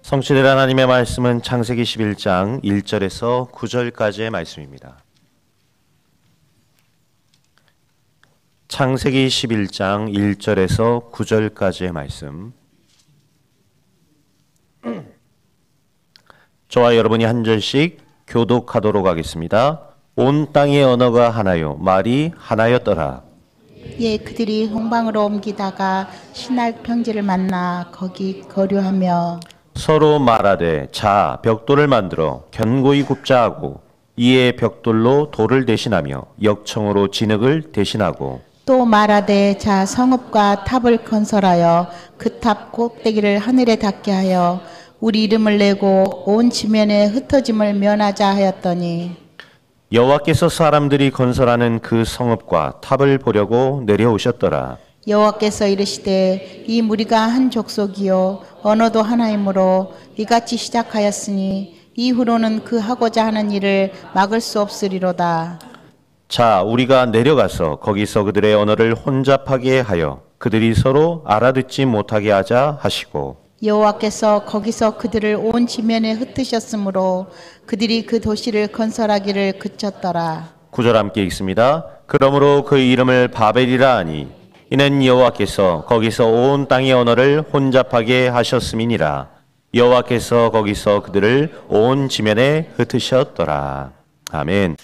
성취될 하나님의 말씀은 창세기 11장 1절에서 9절까지의 말씀입니다. 창세기 11장 1절에서 9절까지의 말씀. 저와 여러분이 한 절씩 교독하도록 하겠습니다. 온 땅의 언어가 하나요, 말이 하나였더라. 예, 그들이 홍방으로 옮기다가 신할 평지를 만나 거기 거류하며 서로 말하되 자 벽돌을 만들어 견고히 굽자 하고 이에 벽돌로 돌을 대신하며 역청으로 진흙을 대신하고 또 말하되 자 성읍과 탑을 건설하여 그 탑 꼭대기를 하늘에 닿게 하여 우리 이름을 내고 온 지면에 흩어짐을 면하자 하였더니 여호와께서 사람들이 건설하는 그 성읍과 탑을 보려고 내려오셨더라. 여호와께서 이르시되 이 무리가 한 족속이요 언어도 하나이므로 이같이 시작하였으니 이후로는 그 하고자 하는 일을 막을 수 없으리로다. 자 우리가 내려가서 거기서 그들의 언어를 혼잡하게 하여 그들이 서로 알아듣지 못하게 하자 하시고 여호와께서 거기서 그들을 온 지면에 흩으셨으므로 그들이 그 도시를 건설하기를 그쳤더라. 9절 함께 읽습니다. 그러므로 그 이름을 바벨이라 하니 이는 여호와께서 거기서 온 땅의 언어를 혼잡하게 하셨음이니라. 여호와께서 거기서 그들을 온 지면에 흩으셨더라. 아멘.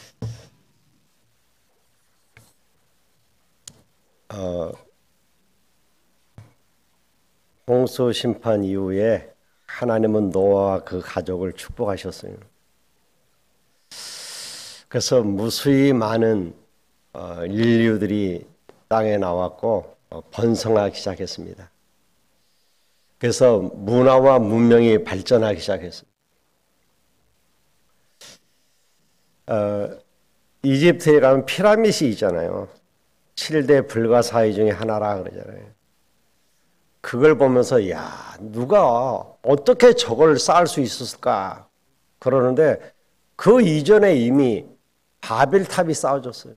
홍수 심판 이후에 하나님은 노아와 그 가족을 축복하셨어요. 그래서 무수히 많은 인류들이 땅에 나왔고 번성하기 시작했습니다. 그래서 문화와 문명이 발전하기 시작했습니다. 이집트에 가면 피라미드이 있잖아요. 7대 불가사의 중에 하나라 그러잖아요. 그걸 보면서 야 누가 어떻게 저걸 쌓을 수 있었을까 그러는데 그 이전에 이미 바벨탑이 쌓아졌어요.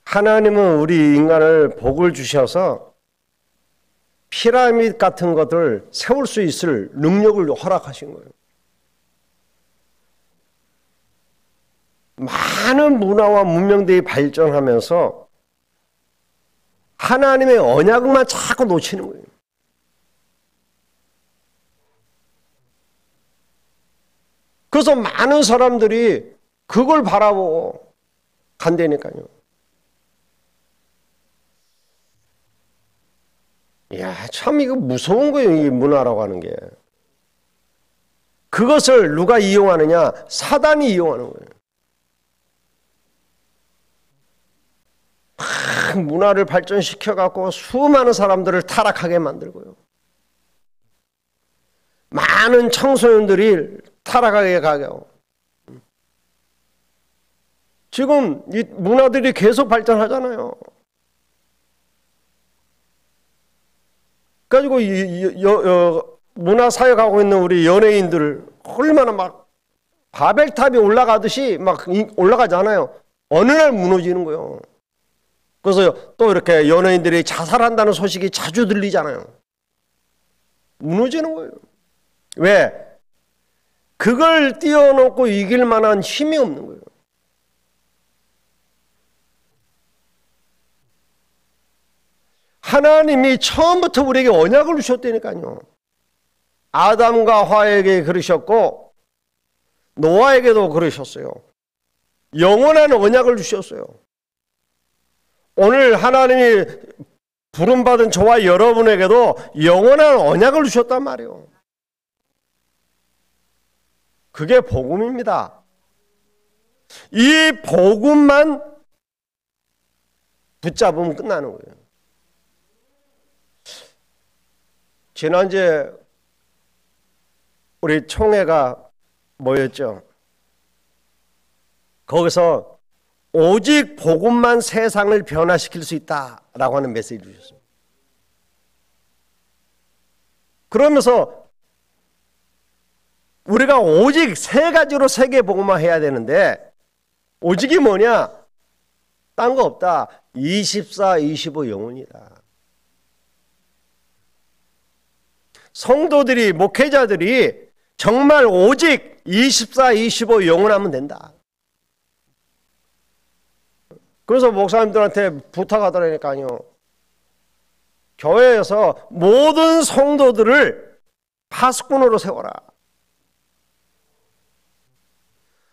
하나님은 우리 인간을 복을 주셔서 피라미드 같은 것들 세울 수 있을 능력을 허락하신 거예요. 많은 문화와 문명들이 발전하면서 하나님의 언약만 자꾸 놓치는 거예요. 그래서 많은 사람들이 그걸 바라보고 간다니까요. 이야, 참 이거 무서운 거예요. 이 문화라고 하는 게. 그것을 누가 이용하느냐? 사단이 이용하는 거예요. 문화를 발전시켜갖고 수많은 사람들을 타락하게 만들고요. 많은 청소년들이 타락하게 가게 하고. 지금 이 문화들이 계속 발전하잖아요. 가지고 문화사역하고 있는 우리 연예인들 얼마나 막 바벨탑이 올라가듯이 막 올라가잖아요. 어느 날 무너지는 거예요. 그래서 또 이렇게 연예인들이 자살한다는 소식이 자주 들리잖아요. 무너지는 거예요. 왜? 그걸 띄워놓고 이길 만한 힘이 없는 거예요. 하나님이 처음부터 우리에게 언약을 주셨다니까요. 아담과 하와에게 그러셨고 노아에게도 그러셨어요. 영원한 언약을 주셨어요. 오늘 하나님이 부름받은 저와 여러분에게도 영원한 언약을 주셨단 말이에요. 그게 복음입니다. 이 복음만 붙잡으면 끝나는 거예요. 지난주에 우리 총회가 모였죠. 거기서 오직 복음만 세상을 변화시킬 수 있다라고 하는 메시지를 주셨어요. 그러면서 우리가 오직 세 가지로 세계 복음화 해야 되는데 오직이 뭐냐? 딴 거 없다. 24, 25 영혼이다. 성도들이, 목회자들이 정말 오직 24, 25 영원하면 된다. 그래서 목사님들한테 부탁하더라니까요. 교회에서 모든 성도들을 파수꾼으로 세워라.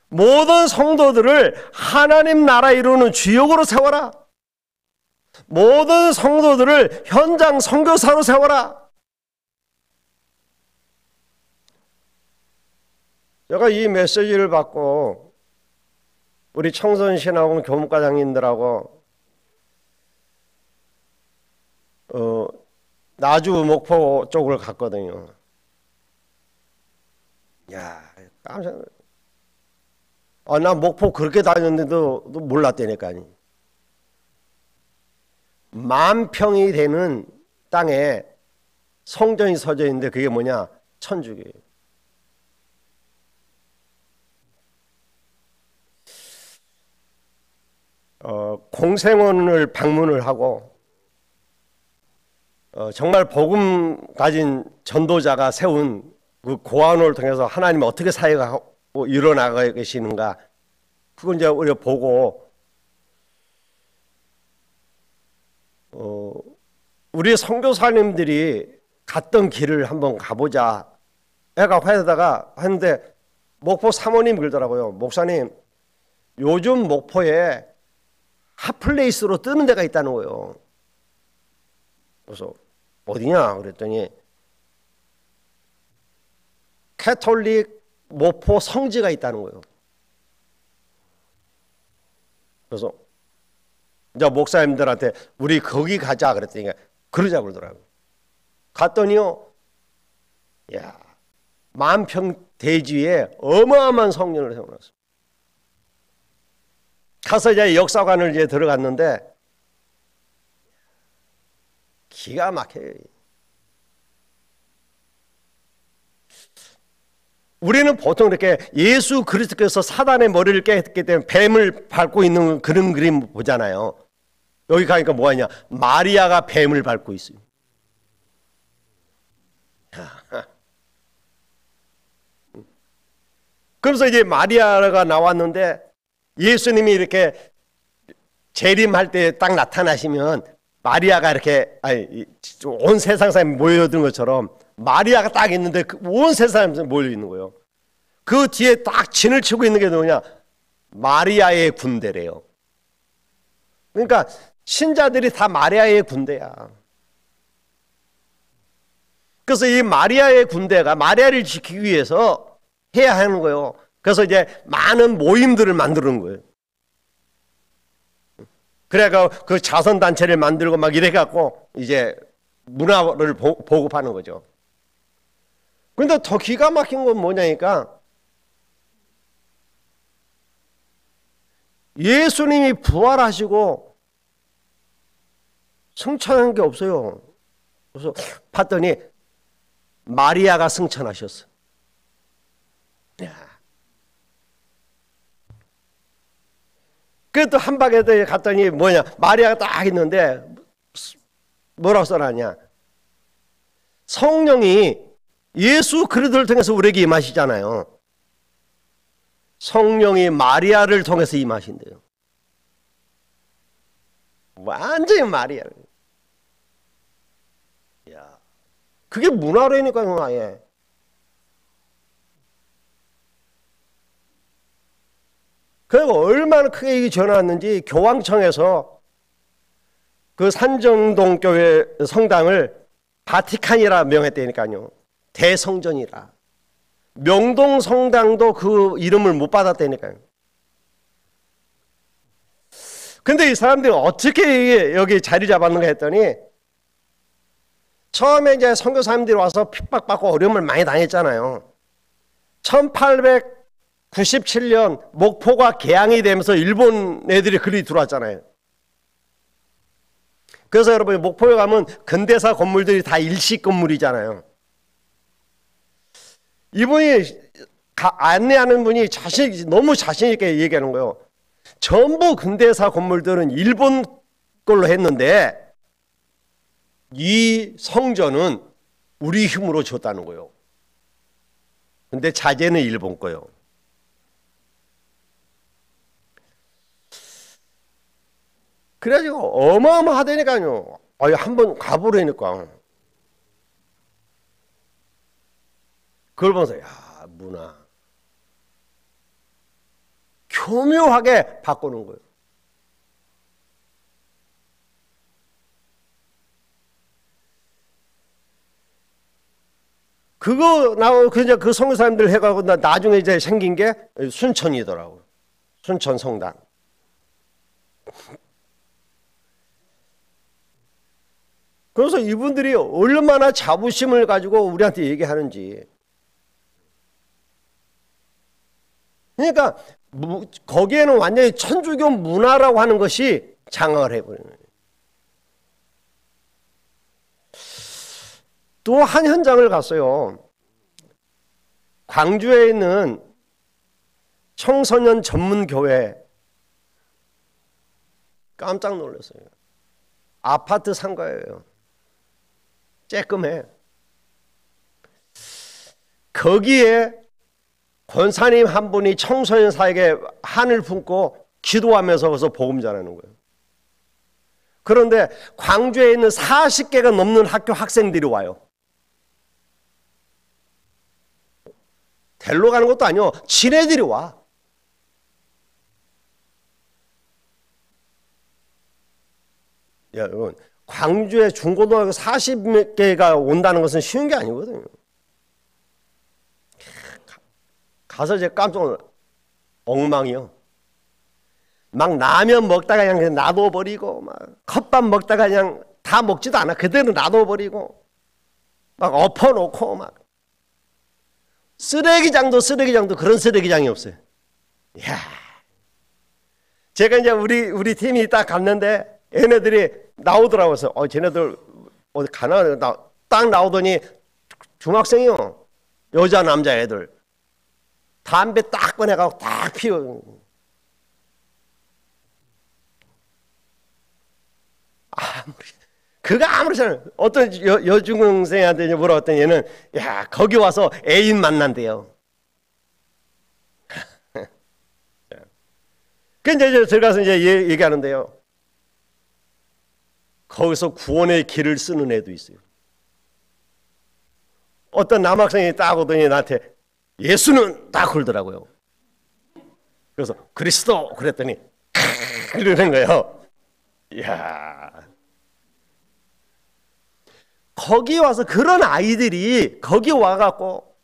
모든 성도들을 하나님 나라 이루는 주역으로 세워라. 모든 성도들을 현장 선교사로 세워라. 제가 이 메시지를 받고 우리 청선신학원 교목과장님들하고 나주 목포 쪽을 갔거든요. 야, 깜짝 놀랐어. 나 목포 그렇게 다녔는데도 몰랐다니까요. 10,000평이 되는 땅에 성전이 서져 있는데 그게 뭐냐? 천주교예요. 공생원을 방문을 하고 정말 복음 가진 전도자가 세운 그 고아원을 통해서 하나님이 어떻게 사역하고 일어나가 계시는가, 그걸 이제 우리가 보고 우리 선교사님들이 갔던 길을 한번 가보자 애가 회에다가 했는데 목포 사모님 그러더라고요. 목사님, 요즘 목포에 핫플레이스로 뜨는 데가 있다는 거예요. 그래서 어디냐 그랬더니 캐톨릭 목포 성지가 있다는 거예요. 그래서 이제 목사님들한테 우리 거기 가자 그랬더니 그러자 그러더라고요. 갔더니요, 야, 10,000평 대지에 어마어마한 성전을 세워놨어요. 가서 이제 역사관을 이제 들어갔는데 기가 막혀요. 우리는 보통 이렇게 예수 그리스도께서 사단의 머리를 깼기 때문에 뱀을 밟고 있는 그런 그림 보잖아요. 여기 가니까 뭐가 있냐? 마리아가 뱀을 밟고 있어요. 그래서 이제 마리아가 나왔는데 예수님이 이렇게 재림할 때 딱 나타나시면 마리아가 이렇게 온 세상 사람이 모여든 것처럼 마리아가 딱 있는데 온 세상 사람이 모여 있는 거예요. 그 뒤에 딱 진을 치고 있는 게 누구냐? 마리아의 군대래요. 그러니까 신자들이 다 마리아의 군대야. 그래서 이 마리아의 군대가 마리아를 지키기 위해서 해야 하는 거예요. 그래서 이제 많은 모임들을 만드는 거예요. 그래가 그 자선단체를 만들고 막 이래갖고 이제 문화를 보급하는 거죠. 근데 더 기가 막힌 건 뭐냐니까 예수님이 부활하시고 승천한 게 없어요. 그래서 봤더니 마리아가 승천하셨어. 그래도 한 박에 갔더니 뭐냐, 마리아가 딱 있는데 뭐라고 써놨냐? 성령이 예수 그리스도를 통해서 우리에게 임하시잖아요. 성령이 마리아를 통해서 임하신대요. 완전히 마리아를. 야, 그게 문화라니까요, 아예. 그리고 얼마나 크게 이게 전화왔는지 교황청에서 그 산정동 교회 성당을 바티칸이라 명했다니까요. 대성전이라. 명동 성당도 그 이름을 못 받았다니까요. 근데 이 사람들이 어떻게 여기 자리 잡았는가 했더니 처음에 이제 선교사님들이 와서 핍박받고 어려움을 많이 당했잖아요. 1897년 목포가 개항이 되면서 일본 애들이 그리 들어왔잖아요. 그래서 여러분 목포에 가면 근대사 건물들이 다 일식 건물이잖아요. 이분이 안내하는 분이 너무 자신 있게 얘기하는 거예요. 전부 근대사 건물들은 일본 걸로 했는데 이 성전은 우리 힘으로 줬다는 거예요. 근데 자재는 일본 거예요. 그래가지고 어마어마하다니까요. 한번 가보라니까. 그걸 보면서 야, 문화 교묘하게 바꾸는 거예요. 그거 나오고 그냥 그 성교 사람들 해가고 나중에 이제 생긴 게 순천이더라고요. 순천 성당. 그래서 이분들이 얼마나 자부심을 가지고 우리한테 얘기하는지. 그러니까 거기에는 완전히 천주교 문화라고 하는 것이 장악을 해버리는 거예요. 또 한 현장을 갔어요. 광주에 있는 청소년 전문 교회. 깜짝 놀랐어요. 아파트 상가예요. 쬐끔해. 거기에 권사님 한 분이 청소년 사에게 한을 품고 기도하면서 거기서 복음 전하는 거예요. 그런데 광주에 있는 40개가 넘는 학교 학생들이 와요. 델로 가는 것도 아니요. 지네들이 와. 여러분, 광주에 중고등학교 40개가 온다는 것은 쉬운 게 아니거든요. 가서 제가 깜짝 놀랐어요. 엉망이요. 막 라면 먹다가 그냥 놔둬버리고, 막 컵밥 먹다가 그냥 다 먹지도 않아. 그대로 놔둬버리고, 막 엎어놓고, 막. 쓰레기장도 그런 쓰레기장이 없어요. 이야. 제가 이제 우리 팀이 딱 갔는데, 얘네들이 나오더라고요. 쟤네들 어디 가나? 딱 나오더니 중학생이요. 여자, 남자 애들. 담배 딱 꺼내가고 딱 피워. 아무리 잘 어떤 여중생한테 뭐라고 했더니 얘는 야 거기 와서 애인 만난대요. 근데 이제 들어가서 이제 얘기하는데요. 거기서 구원의 길을 쓰는 애도 있어요. 어떤 남학생이 딱 오더니 나한테 예수는 딱 그러더라고요. 그래서 그리스도 그랬더니 이러는 거예요. 이야. 거기 와서 그런 아이들이 거기 와갖고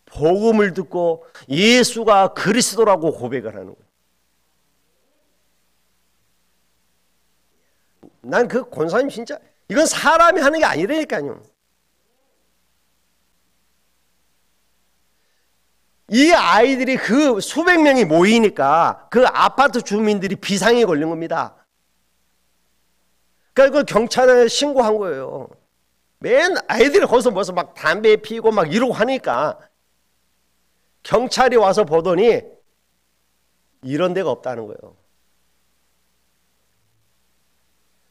복음을 듣고 예수가 그리스도라고 고백을 하는 거예요. 난 그 권사님 진짜 이건 사람이 하는 게 아니라니까요. 이 아이들이 그 수백 명이 모이니까 그 아파트 주민들이 비상이 걸린 겁니다. 그러니까 그 경찰에 신고한 거예요. 맨 아이들이 거기서 벌써 막 담배 피고 막 이러고 하니까 경찰이 와서 보더니 이런 데가 없다는 거예요.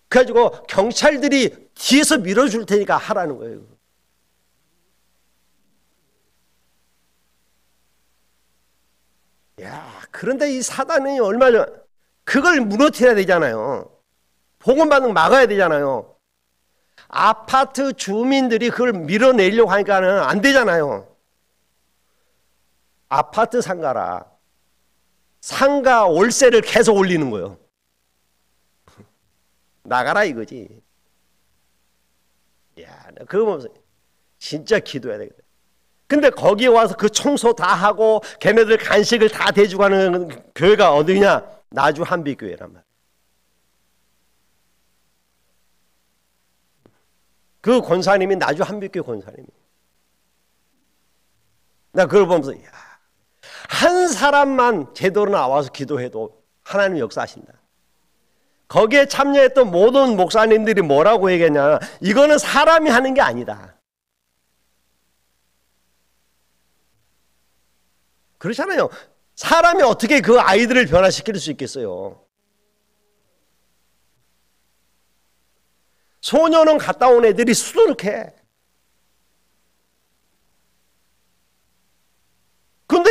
그래가지고 경찰들이 뒤에서 밀어줄 테니까 하라는 거예요. 야, 그런데 이 사단이 얼마나 그걸 무너뜨려야 되잖아요. 복음 받는 거 막아야 되잖아요. 아파트 주민들이 그걸 밀어내려고 하니까는 안 되잖아요. 아파트 상가라. 상가 월세를 계속 올리는 거예요. 나가라 이거지. 야, 그거 보면서 진짜 기도해야 되겠다. 근데 거기에 와서 그 청소 다 하고 걔네들 간식을 다 대주고 하는 교회가 어디냐? 나주 한빛교회란 말이야. 그 권사님이 나주 한빛교회 권사님이. 나 그걸 보면서 야, 한 사람만 제대로 나와서 기도해도 하나님 역사하신다. 거기에 참여했던 모든 목사님들이 뭐라고 얘기했냐? 이거는 사람이 하는 게 아니다. 그렇잖아요. 사람이 어떻게 그 아이들을 변화시킬 수 있겠어요? 소년원 갔다 온 애들이 수두룩해.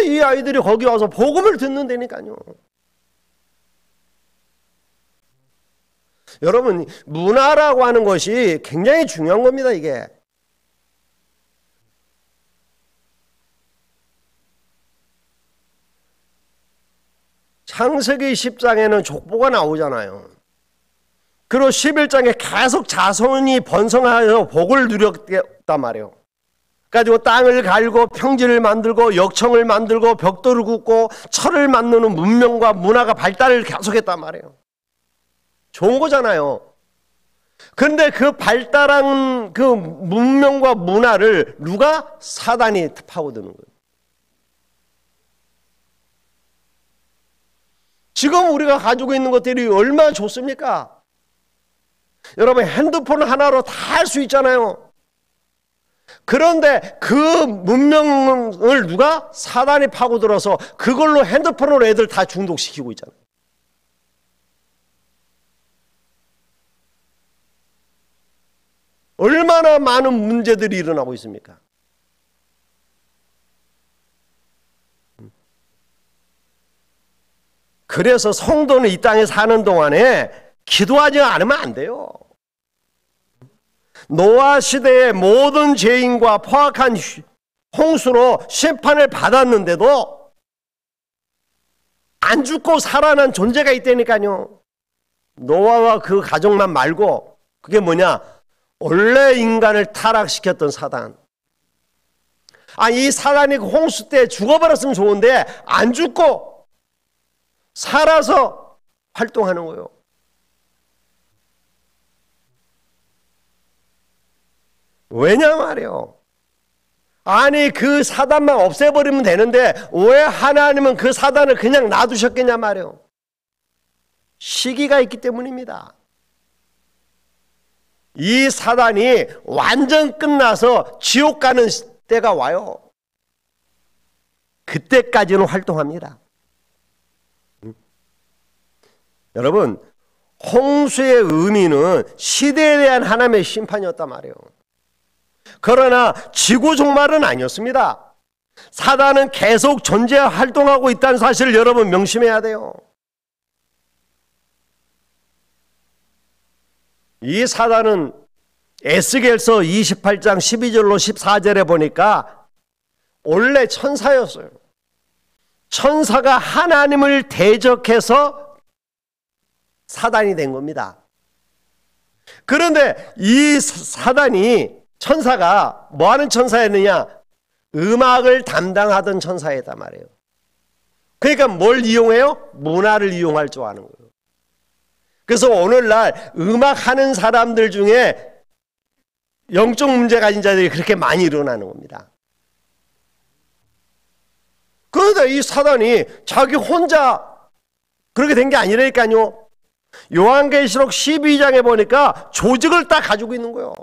이 아이들이 거기 와서 복음을 듣는다니까요. 여러분, 문화라고 하는 것이 굉장히 중요한 겁니다, 이게. 창세기 10장에는 족보가 나오잖아요. 그리고 11장에 계속 자손이 번성하여 복을 누렸단 말이에요. 가지고 땅을 갈고 평지를 만들고 역청을 만들고 벽돌을 굽고 철을 만드는 문명과 문화가 발달을 계속했단 말이에요. 좋은 거잖아요. 그런데 그 발달한 그 문명과 문화를 누가? 사단이 파고드는 거예요. 지금 우리가 가지고 있는 것들이 얼마나 좋습니까? 여러분, 핸드폰 하나로 다 할 수 있잖아요. 그런데 그 문명을 누가? 사단이 파고들어서 그걸로 핸드폰으로 애들 다 중독시키고 있잖아요. 얼마나 많은 문제들이 일어나고 있습니까? 그래서 성도는 이 땅에 사는 동안에 기도하지 않으면 안 돼요. 노아 시대의 모든 죄인과 포악한 홍수로 심판을 받았는데도 안 죽고 살아난 존재가 있다니까요. 노아와 그 가족만 말고 그게 뭐냐? 원래 인간을 타락시켰던 사단. 이 사단이 홍수 때 죽어버렸으면 좋은데 안 죽고 살아서 활동하는 거예요. 왜냐 말이에요. 아니 그 사단만 없애버리면 되는데 왜 하나님은 그 사단을 그냥 놔두셨겠냐 말이에요. 시기가 있기 때문입니다. 이 사단이 완전 끝나서 지옥 가는 때가 와요. 그때까지는 활동합니다. 여러분, 홍수의 의미는 시대에 대한 하나님의 심판이었단 말이에요. 그러나 지구 종말은 아니었습니다. 사단은 계속 존재 활동하고 있다는 사실을 여러분 명심해야 돼요. 이 사단은 에스겔서 28장 12절로 14절에 보니까 원래 천사였어요. 천사가 하나님을 대적해서 사단이 된 겁니다. 그런데 이 사단이 천사가 뭐 하는 천사였느냐? 음악을 담당하던 천사였단 말이에요. 그러니까 뭘 이용해요? 문화를 이용할 줄 아는 거예요. 그래서 오늘날 음악하는 사람들 중에 영적 문제 가진 자들이 그렇게 많이 일어나는 겁니다. 그런데 이 사단이 자기 혼자 그렇게 된 게 아니라니까요. 요한계시록 12장에 보니까 조직을 딱 가지고 있는 거예요.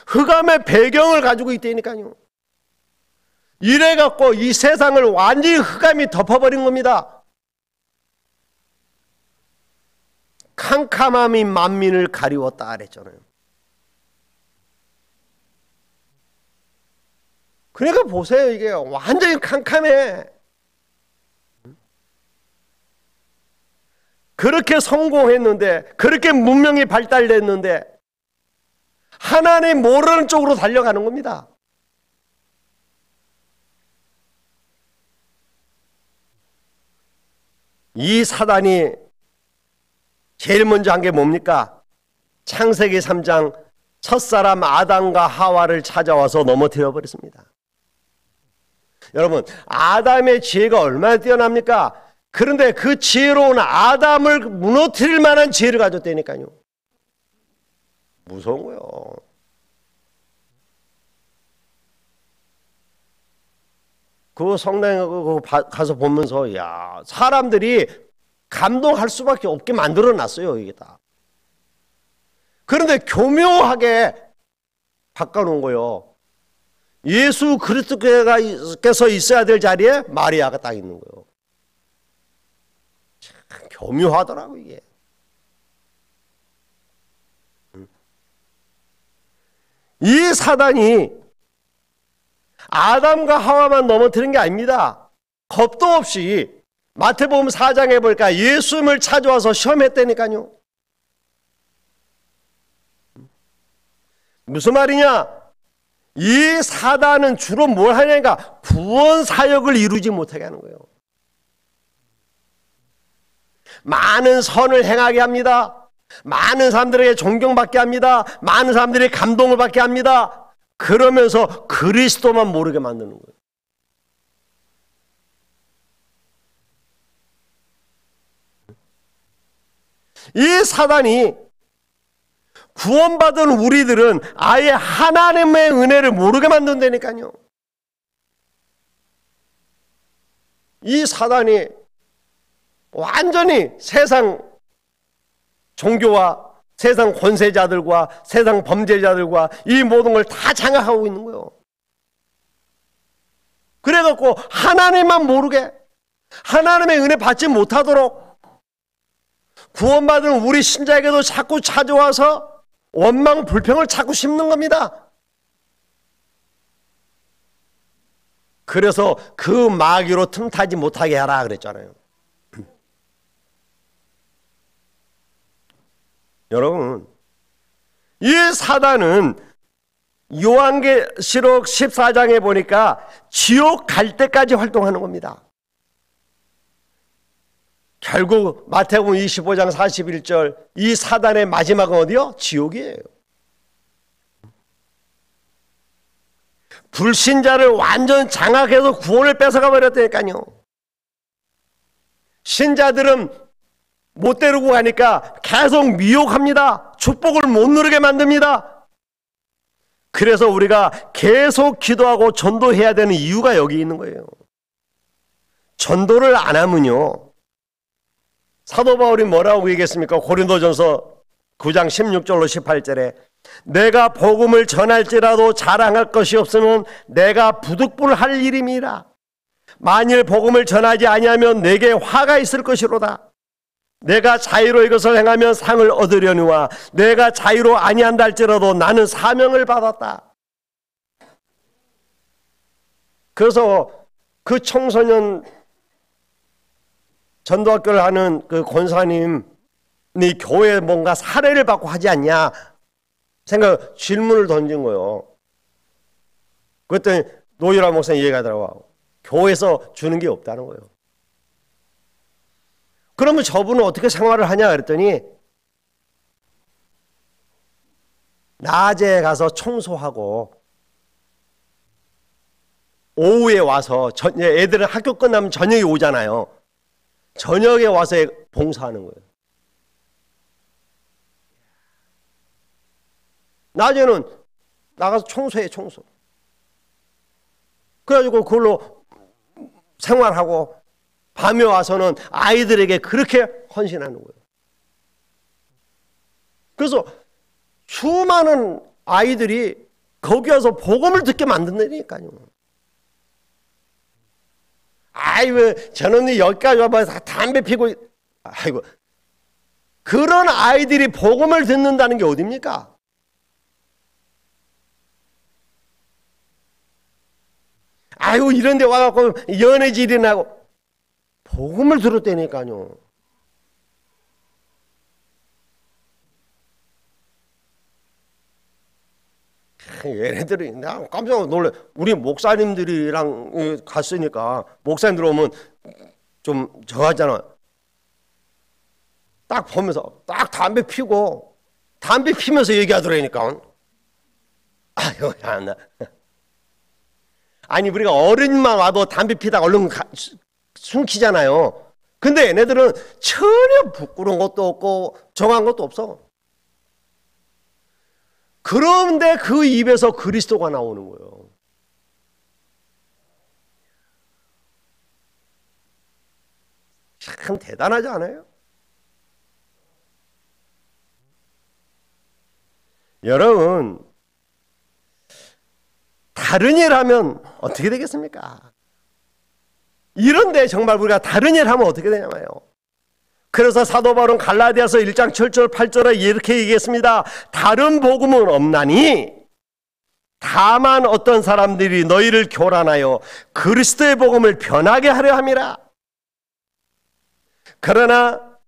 흑암의 배경을 가지고 있다니까요. 이래갖고 이 세상을 완전히 흑암이 덮어버린 겁니다. 캄캄함이 만민을 가리웠다 그랬잖아요. 그러니까 보세요. 이게 완전히 캄캄해. 그렇게 성공했는데, 그렇게 문명이 발달됐는데 하나님 모르는 쪽으로 달려가는 겁니다. 이 사단이 제일 먼저 한 게 뭡니까? 창세기 3장 첫사람 아담과 하와를 찾아와서 넘어뜨려 버렸습니다. 여러분, 아담의 지혜가 얼마나 뛰어납니까? 그런데 그 지혜로운 아담을 무너뜨릴 만한 지혜를 가졌다니까요. 무서운 거예요. 그 성당에 가서 보면서 야, 사람들이 감동할 수밖에 없게 만들어 놨어요. 이게 다. 그런데 교묘하게 바꿔놓은 거예요. 예수 그리스도께서 있어야 될 자리에 마리아가 딱 있는 거예요. 참 교묘하더라고 이게. 이 사단이 아담과 하와만 넘어뜨린 게 아닙니다. 겁도 없이 마태복음 4장에 보니까 예수님을 찾아와서 시험했다니까요. 무슨 말이냐? 이 사단은 주로 뭘 하냐니까 구원 사역을 이루지 못하게 하는 거예요. 많은 선을 행하게 합니다. 많은 사람들에게 존경받게 합니다. 많은 사람들이 감동을 받게 합니다. 그러면서 그리스도만 모르게 만드는 거예요. 이 사단이 구원받은 우리들은 아예 하나님의 은혜를 모르게 만든다니까요. 이 사단이 완전히 세상 종교와 세상 권세자들과 세상 범죄자들과 이 모든 걸 다 장악하고 있는 거예요. 그래갖고 하나님만 모르게, 하나님의 은혜 받지 못하도록 구원받은 우리 신자에게도 자꾸 찾아와서 원망 불평을 자꾸 심는 겁니다. 그래서 그 마귀로 틈타지 못하게 하라 그랬잖아요. 여러분, 이 사단은 요한계시록 14장에 보니까 지옥 갈 때까지 활동하는 겁니다. 결국 마태복음 25장 41절 이 사단의 마지막은 어디요? 지옥이에요. 불신자를 완전 장악해서 구원을 뺏어가 버렸다니까요. 신자들은 못 데리고 가니까 계속 미혹합니다. 축복을 못 누리게 만듭니다. 그래서 우리가 계속 기도하고 전도해야 되는 이유가 여기 있는 거예요. 전도를 안 하면요, 사도 바울이 뭐라고 얘기했습니까? 고린도전서 9장 16절로 18절에 내가 복음을 전할지라도 자랑할 것이 없으면 내가 부득불할 일임이라. 만일 복음을 전하지 아니하면 내게 화가 있을 것이로다. 내가 자유로 이것을 행하면 상을 얻으려니와 내가 자유로 아니한다 할지라도 나는 사명을 받았다. 그래서 그 청소년 전도학교를 하는 그 권사님이 교회에 뭔가 사례를 받고 하지 않냐 질문을 던진 거예요. 그랬더니 노유라 목사님 얘기하더라고요. 교회에서 주는 게 없다는 거예요. 그러면 저분은 어떻게 생활을 하냐 그랬더니 낮에 가서 청소하고 오후에 와서 애들은 학교 끝나면 저녁에 오잖아요. 저녁에 와서 봉사하는 거예요. 낮에는 나가서 청소해, 청소. 그래가지고 그걸로 생활하고 밤에 와서는 아이들에게 그렇게 헌신하는 거예요. 그래서 수많은 아이들이 거기 와서 복음을 듣게 만든다니까요. 아이, 왜 저놈이 여기까지 와봐서 담배 피고, 아이고. 그런 아이들이 복음을 듣는다는 게 어딥니까? 아이고, 이런 데 와갖고 연애질이나 하고. 복음을 들었다니까요. 얘네들이 나 깜짝 놀래. 우리 목사님들이랑 갔으니까 목사님들 오면 좀 저하잖아. 딱 보면서 딱 담배 피고 담배 피면서 얘기하더라니까. 아유, 야, 나. 아니 우리가 어른만 와도 담배 피다가 얼른 숨기잖아요. 근데 얘네들은 전혀 부끄러운 것도 없고 정한 것도 없어. 그런데 그 입에서 그리스도가 나오는 거예요. 참 대단하지 않아요? 여러분, 다른 일 하면 어떻게 되겠습니까? 이런데 정말 우리가 다른 일 하면 어떻게 되냐면요. 그래서 사도 바울은 갈라디아서 1장 7절 8절에 이렇게 얘기했습니다. 다른 복음은 없나니 다만 어떤 사람들이 너희를 교란하여 그리스도의 복음을 변하게 하려 함이라. 그러나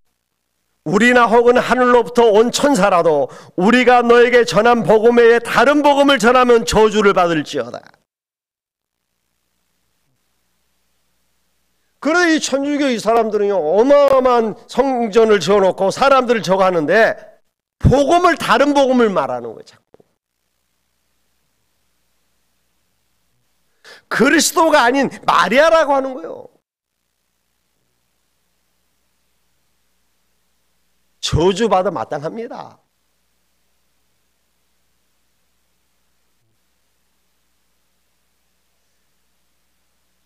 우리나 혹은 하늘로부터 온 천사라도 우리가 너에게 전한 복음 외에 다른 복음을 전하면 저주를 받을지어다. 그래, 이 천주교 이 사람들은요, 어마어마한 성전을 지어놓고 사람들을 저거 하는데 복음을, 다른 복음을 말하는 거예요, 자꾸. 그리스도가 아닌 마리아라고 하는 거예요. 저주받아 마땅합니다.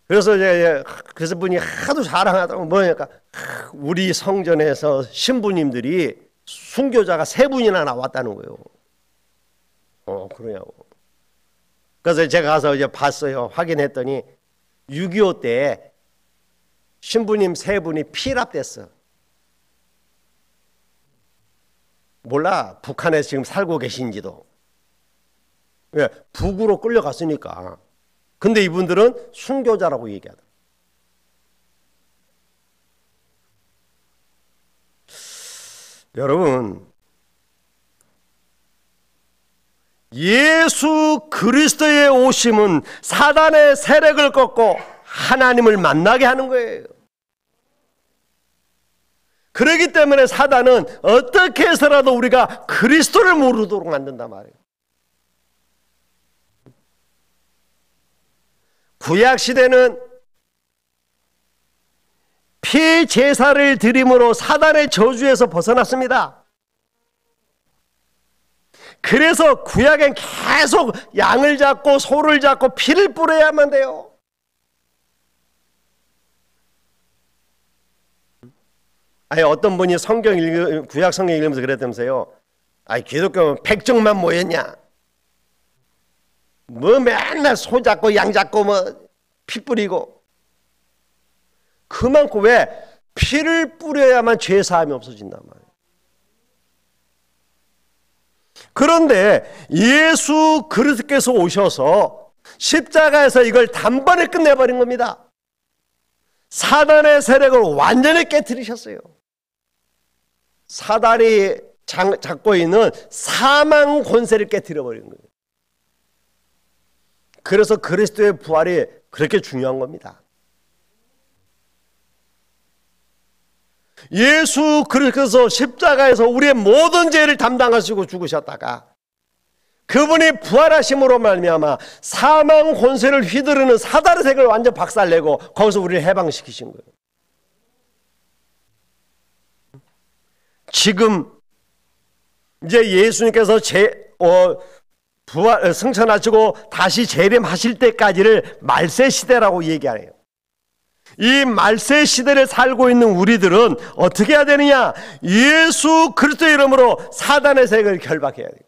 그래서 그래서 분이 하도 자랑하더라고. 뭐냐니까 우리 성전에서 신부님들이 순교자가 3분이나 나왔다는 거예요. 그러냐고. 그래서 제가 가서 이제 봤어요. 확인했더니 6.25 때 신부님 3분이 피랍됐어. 몰라, 북한에 지금 살고 계신지도. 왜? 북으로 끌려갔으니까. 근데 이분들은 순교자라고 얘기하더라. 여러분, 예수 그리스도의 오심은 사단의 세력을 꺾고 하나님을 만나게 하는 거예요. 그렇기 때문에 사단은 어떻게 해서라도 우리가 그리스도를 모르도록 만든단 말이에요. 구약시대는 피 제사를 드림으로 사단의 저주에서 벗어났습니다. 그래서 구약엔 계속 양을 잡고 소를 잡고 피를 뿌려야만 돼요. 아니, 어떤 분이 구약 성경 읽으면서 그랬다면서요. 아니, 기독교는 백정만 모였냐? 뭐 맨날 소 잡고 양 잡고 뭐 피 뿌리고. 그만큼 왜? 피를 뿌려야만 죄 사함이 없어진단 말이에요. 그런데 예수 그리스도께서 오셔서 십자가에서 이걸 단번에 끝내버린 겁니다. 사단의 세력을 완전히 깨뜨리셨어요. 사단이 잡고 있는 사망 권세를 깨뜨려버린 거예요. 그래서 그리스도의 부활이 그렇게 중요한 겁니다. 예수 그리스도께서 십자가에서 우리의 모든 죄를 담당하시고 죽으셨다가 그분이 부활하심으로 말미암아 사망 권세를 휘두르는 사단의 세력을 완전 박살내고 거기서 우리를 해방시키신 거예요. 지금 이제 예수님께서 부활 승천하시고 다시 재림하실 때까지를 말세 시대라고 얘기하네요. 이 말세 시대를 살고 있는 우리들은 어떻게 해야 되느냐? 예수 그리스도의 이름으로 사단의 세력을 결박해야 돼요.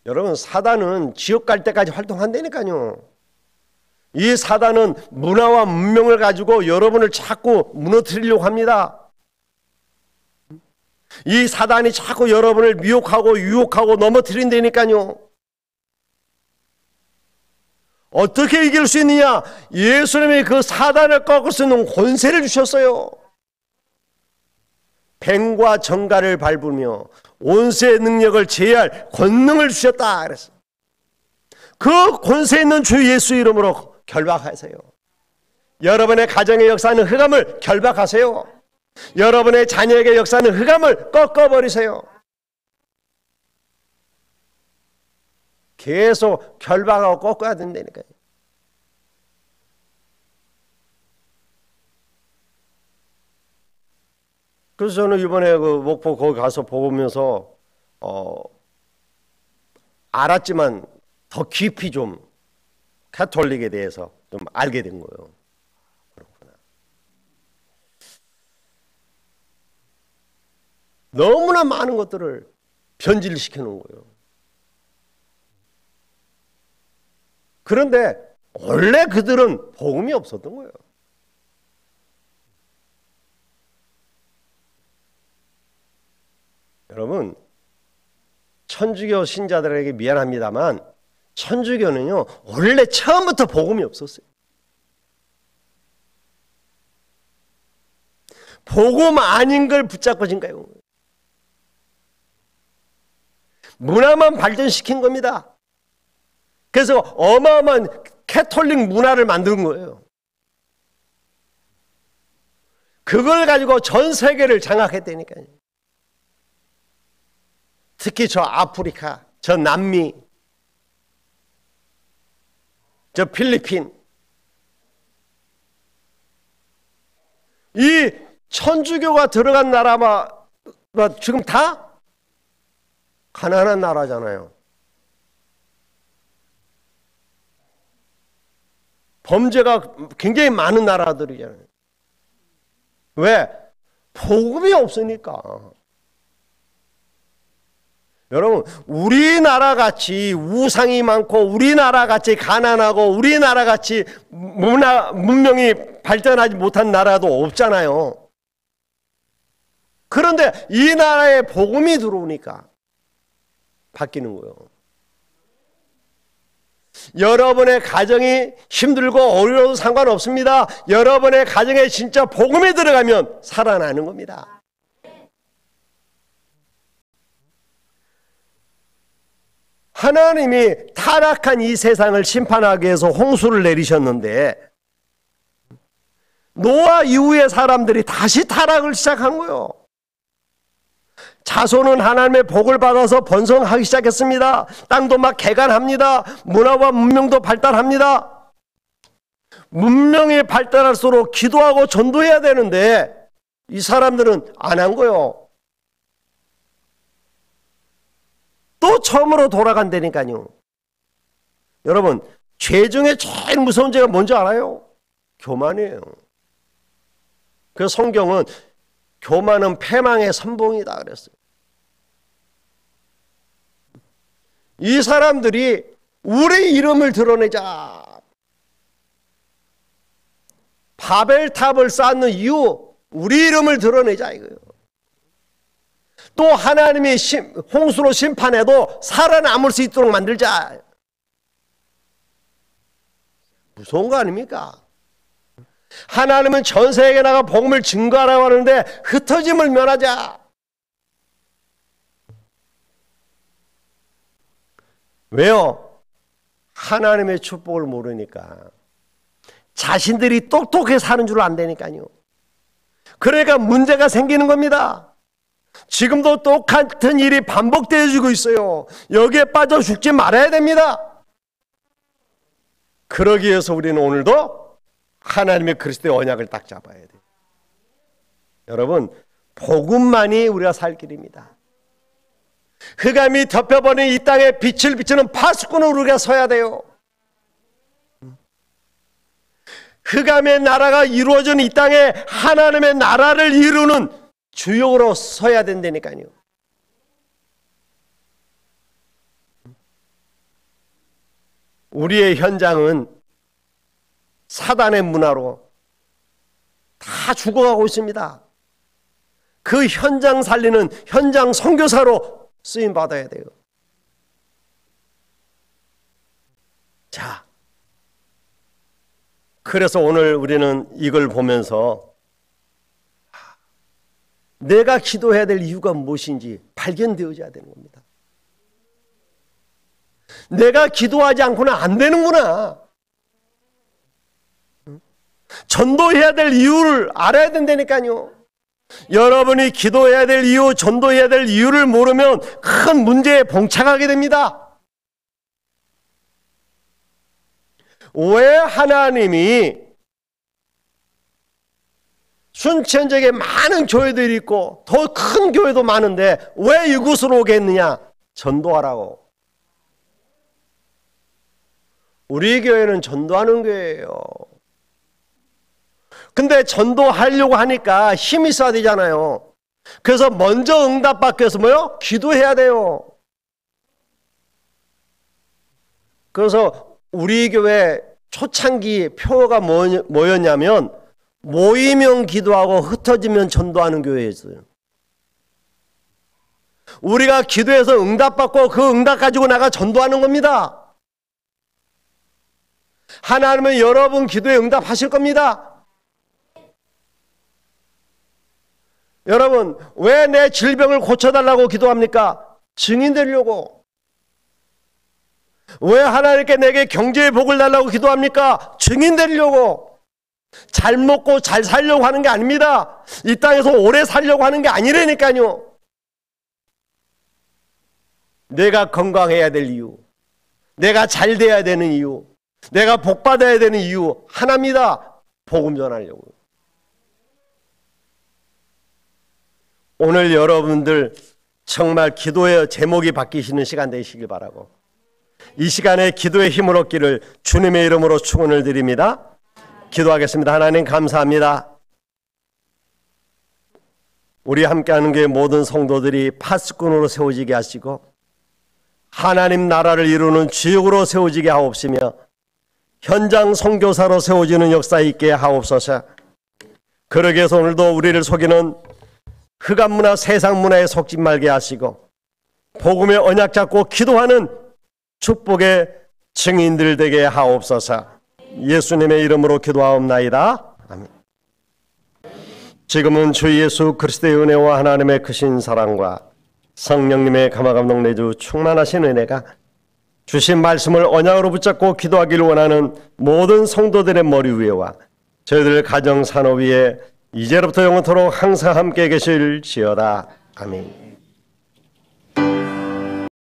여러분, 사단은 지옥 갈 때까지 활동한다니까요. 이 사단은 문화와 문명을 가지고 여러분을 자꾸 무너뜨리려고 합니다. 이 사단이 자꾸 여러분을 미혹하고 유혹하고 넘어뜨린다니까요. 어떻게 이길 수 있느냐? 예수님이 그 사단을 꺾을 수 있는 권세를 주셨어요. 뱀과 정갈을 밟으며 온수의 능력을 제할 권능을 주셨다 그랬어요. 그 권세 있는 주 예수 이름으로 결박하세요. 여러분의 가정의 역사는 흑암을 결박하세요. 여러분의 자녀에게 역사는 흑암을 꺾어버리세요. 계속 결박하고 꺾어야 된다니까요. 그래서 저는 이번에 그 목포 거기 가서 보면서 알았지만 더 깊이 좀 가톨릭에 대해서 좀 알게 된 거예요. 그렇구나. 너무나 많은 것들을 변질시켜 놓은 거예요. 그런데 원래 그들은 복음이 없었던 거예요. 여러분, 천주교 신자들에게 미안합니다만 천주교는요 원래 처음부터 복음이 없었어요. 복음 아닌 걸 붙잡고 지금까지 온 거예요. 문화만 발전시킨 겁니다. 그래서 어마어마한 캐톨릭 문화를 만든 거예요. 그걸 가지고 전 세계를 장악했다니까요. 특히 저 아프리카, 저 남미, 저 필리핀, 이 천주교가 들어간 나라가 지금 다 가난한 나라잖아요. 범죄가 굉장히 많은 나라들이잖아요. 왜? 복음이 없으니까. 여러분, 우리나라 같이 우상이 많고 우리나라 같이 가난하고 우리나라 같이 문명이 발전하지 못한 나라도 없잖아요. 그런데 이 나라에 복음이 들어오니까 바뀌는 거예요. 여러분의 가정이 힘들고 어려워도 상관없습니다. 여러분의 가정에 진짜 복음이 들어가면 살아나는 겁니다. 하나님이 타락한 이 세상을 심판하기 위해서 홍수를 내리셨는데 노아 이후의 사람들이 다시 타락을 시작한 거예요. 자손은 하나님의 복을 받아서 번성하기 시작했습니다. 땅도 막 개간합니다. 문화와 문명도 발달합니다. 문명이 발달할수록 기도하고 전도해야 되는데 이 사람들은 안 한 거예요. 또 처음으로 돌아간다니까요. 여러분, 죄 중에 제일 무서운 죄가 뭔지 알아요? 교만이에요. 그래서 성경은 교만은 패망의 선봉이다 그랬어요. 이 사람들이 우리 이름을 드러내자. 바벨탑을 쌓는 이유, 우리 이름을 드러내자 이거예요. 또 하나님이 홍수로 심판해도 살아남을 수 있도록 만들자. 무서운 거 아닙니까? 하나님은 전 세계에 나가 복음을 증거하라고 하는데 흩어짐을 면하자. 왜요? 하나님의 축복을 모르니까. 자신들이 똑똑해 사는 줄 안다니까요. 그러니까 문제가 생기는 겁니다. 지금도 똑같은 일이 반복되어지고 있어요. 여기에 빠져 죽지 말아야 됩니다. 그러기 위해서 우리는 오늘도 하나님의 그리스도의 언약을 딱 잡아야 돼요. 여러분, 복음만이 우리가 살 길입니다. 흑암이 덮여버린 이 땅에 빛을 비추는 파수꾼으로 우리가 서야 돼요. 흑암의 나라가 이루어진 이 땅에 하나님의 나라를 이루는 주역으로 서야 된다니까요. 우리의 현장은 사단의 문화로 다 죽어가고 있습니다. 그 현장 살리는 현장 선교사로 쓰임 받아야 돼요. 자, 그래서 오늘 우리는 이걸 보면서 내가 기도해야 될 이유가 무엇인지 발견되어져야 되는 겁니다. 내가 기도하지 않고는 안 되는구나. 전도해야 될 이유를 알아야 된다니까요. 여러분이 기도해야 될 이유, 전도해야 될 이유를 모르면 큰 문제에 봉착하게 됩니다. 왜 하나님이 순천지에 많은 교회들이 있고 더 큰 교회도 많은데 왜 이곳으로 오게 했느냐? 전도하라고. 우리 교회는 전도하는 교회예요. 근데 전도하려고 하니까 힘이 있어야 되잖아요. 그래서 먼저 응답받기 위해서 뭐요? 기도해야 돼요. 그래서 우리 교회 초창기 표어가 뭐였냐면 모이면 기도하고 흩어지면 전도하는 교회였어요. 우리가 기도해서 응답받고 그 응답 가지고 나가 전도하는 겁니다. 하나님은 여러분 기도에 응답하실 겁니다. 여러분, 왜 내 질병을 고쳐달라고 기도합니까? 증인 되려고. 왜 하나님께 내게 경제의 복을 달라고 기도합니까? 증인 되려고. 잘 먹고 잘 살려고 하는 게 아닙니다. 이 땅에서 오래 살려고 하는 게 아니라니까요. 내가 건강해야 될 이유, 내가 잘 돼야 되는 이유, 내가 복 받아야 되는 이유 하나입니다. 복음 전하려고. 오늘 여러분들 정말 기도의 제목이 바뀌시는 시간 되시길 바라고, 이 시간에 기도의 힘을 얻기를 주님의 이름으로 축원을 드립니다. 기도하겠습니다. 하나님 감사합니다. 우리 함께하는 교회 모든 성도들이 파수꾼으로 세워지게 하시고 하나님 나라를 이루는 주역으로 세워지게 하옵시며 현장 선교사로 세워지는 역사 있게 하옵소서. 그러기 위해서 오늘도 우리를 속이는 흑암 문화, 세상 문화에 속지 말게 하시고 복음의 언약 잡고 기도하는 축복의 증인들 되게 하옵소서. 예수님의 이름으로 기도하옵나이다. 아멘. 지금은 주 예수 그리스도의 은혜와 하나님의 크신 사랑과 성령님의 감화감동 내주 충만하신 은혜가 주신 말씀을 언약으로 붙잡고 기도하기를 원하는 모든 성도들의 머리 위에와 저희들 가정 산업 위에 이제로부터 영원토록 항상 함께 계실지어다. 아멘.